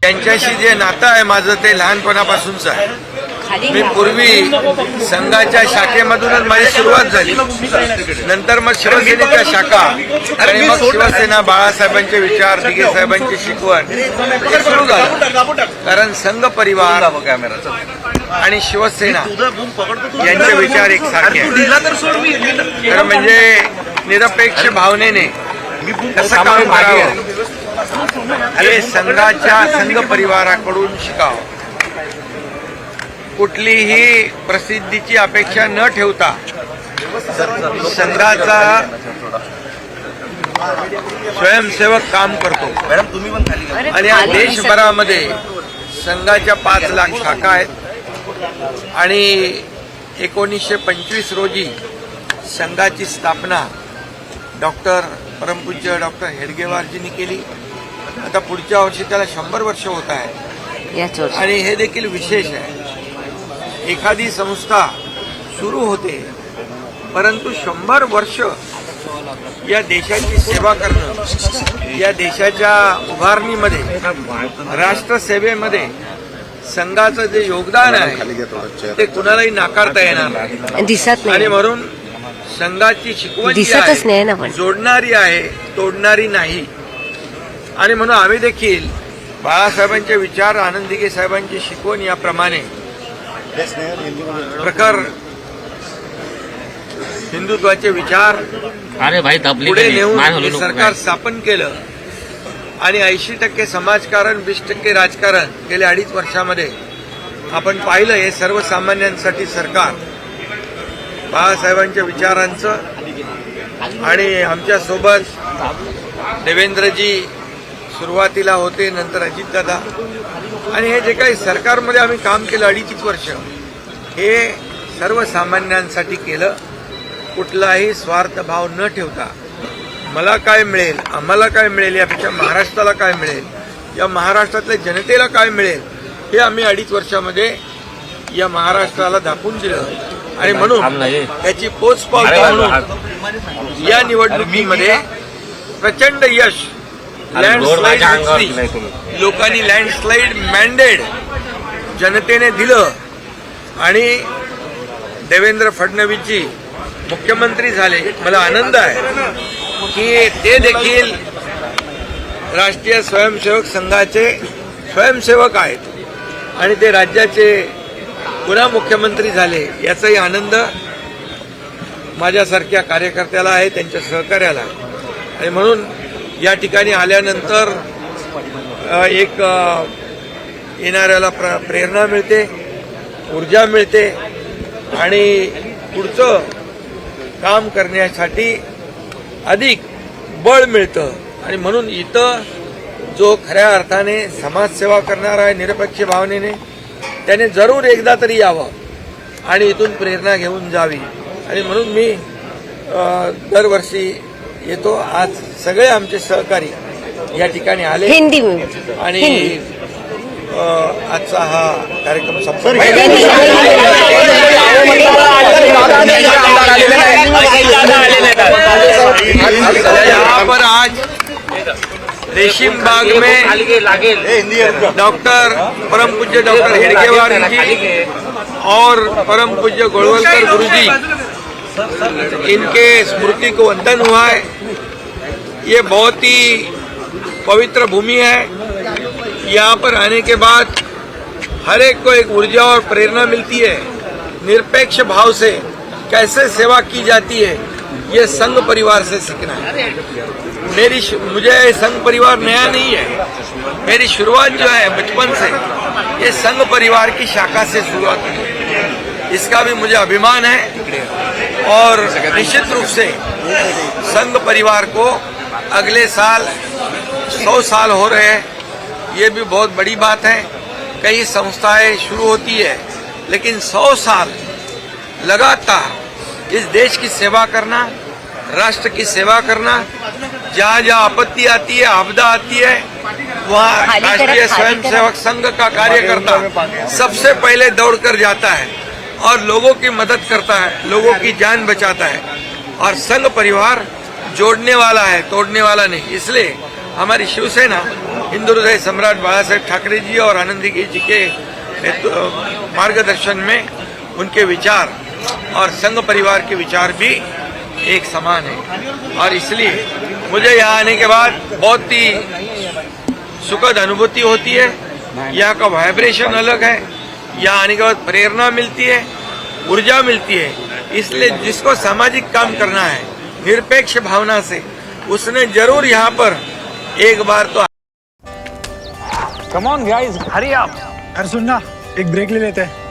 त्यांच्याशी जे नातं आहे माझं ते लहानपणापासूनच आहे. मी पूर्वी संघाच्या शाखेमधूनच माझी सुरुवात झाली, नंतर मग शिवसेनेच्या शाखा आणि मग शिवसेना, बाळासाहेबांचे विचार, दिघे साहेबांची शिकवण हे सुरू झालं. कारण संघ परिवार आणि शिवसेना यांचे विचार एकसारखे आहेत. तर म्हणजे निरपेक्ष भावनेने कसं काम करावं हे संघ परिवाराकडून शिकावं. कुठलीही प्रसिद्धीची अपेक्षा न ठेवता संघाचा स्वयंसेवक काम करतो आणि या देशभरामध्ये संघाच्या 5 लाख शाखा आहेत आणि 1925 रोजी संघाची स्थापना परमपूज्य डॉक्टर हेडगेवारजींनी केली. आता पुढच्या वर्षी त्याला 100 वर्ष होत आहे आणि हे देखील विशेष आहे. एखादी संस्था सुरू होते परंतु 100 वर्ष या देशाची सेवा करणं, या देशाच्या उभारणीमध्ये, राष्ट्रसेवेमध्ये संघाचं जे योगदान आहे ते कुणालाही नाकारता येणार नाही. आणि म्हणून संघाची शिकवण जोडणारी आहे, तोडणारी नाही. आणि म्हणून आम्ही देखील बाळासाहेबांचे विचार, आनंद दिघे साहेबांची शिकवण याप्रमाणे प्रखर हिंदुत्वाचे विचार पुढे नेऊन सरकार स्थापन केलं आणि 80% समाजकारण, 20% राजकारण गेल्या 2.5 वर्षामध्ये आपण पाहिलं. हे सर्वसामान्यांसाठी सरकार बाळासाहेबांच्या विचारांचं आणि आमच्यासोबत देवेंद्रजी सुरुवातीला होते, नंतर अजितदादा, आणि हे जे काही सरकारमध्ये आम्ही काम केलं 2.5 वर्ष, हे सर्वसामान्यांसाठी केलं. कुठलाही स्वार्थभाव न ठेवता मला काय मिळेल, आम्हाला काय मिळेल, यापेक्षा महाराष्ट्राला काय मिळेल, या महाराष्ट्रातल्या जनतेला काय मिळेल, हे आम्ही 2.5 वर्षामध्ये या महाराष्ट्राला दाखवून दिलं. आणि म्हणून त्याची पोचपावती म्हणून या निवडणुकीमध्ये प्रचंड यश, लँडस्लाईड, लोकांनी लँडस्लाईड मॅन्डेट जनतेने दिलं आणि देवेंद्र फडणवीसजी मुख्यमंत्री झाले. मला आनंद आहे की ते देखील राष्ट्रीय स्वयंसेवक संघाचे स्वयंसेवक आहेत आणि ते राज्याचे पुन्हा मुख्यमंत्री झाले. याचाही आनंद माझ्यासारख्या कार्यकर्त्याला आहे, त्यांच्या सहकार्याला. आणि म्हणून या ठिकाणी आल्यानंतर एक येणाऱ्याला प्रेरणा मिळते, ऊर्जा मिळते आणि पुढचं काम करण्यासाठी अधिक बळ मिळतं. आणि म्हणून इथं जो खऱ्या अर्थाने समाजसेवा करणार आहे निरपेक्ष भावनेने, त्याने जरूर एकदा तरी यावं आणि इथून प्रेरणा घेऊन जावी. आणि म्हणून मी दरवर्षी येतो. आज सगळे आमचे सहकारी या ठिकाणी आले आणि आजचा हा कार्यक्रम संपला. यहाँ पर आज रेशीम बाग में परम पूज्य डॉक्टर हेडगेवार जी और परम पूज्य गोळवलकर गुरुजी, इनके स्मृति को वंदन हुआ है. ये बहुत ही पवित्र भूमि है. यहाँ पर आने के बाद हर एक को एक ऊर्जा और प्रेरणा मिलती है. निरपेक्ष भाव से कैसे सेवा की जाती है ये संघ परिवार से सीखना है. मुझे संघ परिवार नया नहीं है. मेरी शुरुआत जो है बचपन से ये संघ परिवार की शाखा से शुरुआत हुई. इसका भी मुझे अभिमान है और निश्चित रूप से संघ परिवार को अगले साल 100 साल हो रहे हैं. ये भी बहुत बड़ी बात है. कई संस्थाएं शुरू होती है लेकिन 100 साल लगातार इस देश की सेवा करना, राष्ट्र की सेवा करना, जहाँ जहाँ आपत्ति आती है, आपदा आती है, वहाँ राष्ट्रीय स्वयंसेवक संघ का कार्यकर्ता सबसे पहले दौड़कर जाता है और लोगों की मदद करता है, लोगों की जान बचाता है. और संघ परिवार जोड़ने वाला है, तोड़ने वाला नहीं. इसलिए हमारी शिवसेना हिंदू हृदय सम्राट बाळासाहेब ठाकरे जी और आनंदी जी के मार्गदर्शन में उनके विचार और संघ परिवार के विचार भी एक समान है और इसलिए मुझे यहाँ आने के बाद बहुत ही सुखद अनुभूति होती है। यहाँ का वाइब्रेशन अलग है, यहाँ आने के बाद प्रेरणा मिलती है, ऊर्जा मिलती है। इसलिए जिसको सामाजिक काम करना है निरपेक्ष भावना से, उसने जरूर यहाँ पर एक बार तो। Come on guys, hurry up. अरे सुन ना, एक ब्रेक ले लेते हैं।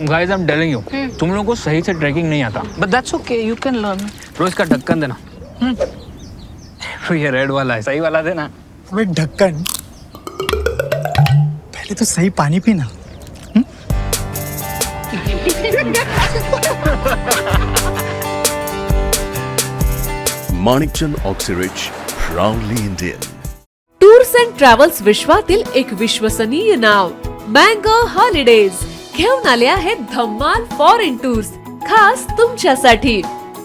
Guys I am telling you, तुम लोगों को सही से ट्रैकिंग नहीं आता, but that's okay, you can learn. रोज का ढक्कन देना। ये रेड वाला है, सही वाला देना। अबे ढक्कन, पहले तो सही पानी पीना। Manikchand Oxyrich, proudly Indian. Tours and travels विश्वातील एक विश्वसनीय नाव मँगो हॉलिडेज घेऊन आले आहेत धम्माल फॉरेन टूर्स खास तुमच्यासाठी।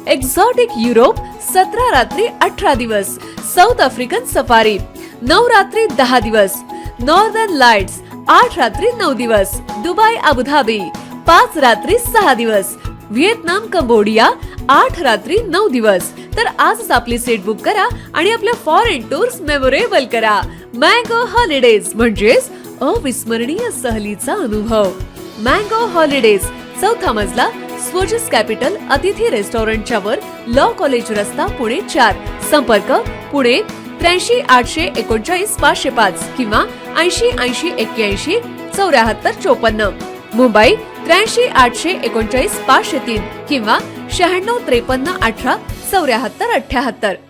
एक्झॉटिक युरोप 17 रात्री 18 दिवस, साऊथ आफ्रिकन सफारी 9 रात्री 10 दिवस, नॉर्दर्न लाईट्स 8 रात्री 9 दिवस, दुबई अबुधाबी 5 रात्री 6 दिवस, व्हिएतनाम कंबोडिया 8 रात्री 9 दिवस। तर आजच आपली सीट बुक करा आणि आपल्या फॉरेन टूर्स मेमोरेबल करा। मँगो हॉलिडेज म्हणजेच अविस्मरणीय सहलीचा अनुभव। मँगो हॉलिडेज, चौथा मजला, स्वोजस कॅपिटल अतिथी रेस्टॉरंटच्या वर, लॉ कॉलेज रस्ता, पुणे 4। संपर्क पुणे 83 839 505 किंवा 80 80 81 74 54। मुंबई 83 839 503 किंवा 96 53 18 74 78।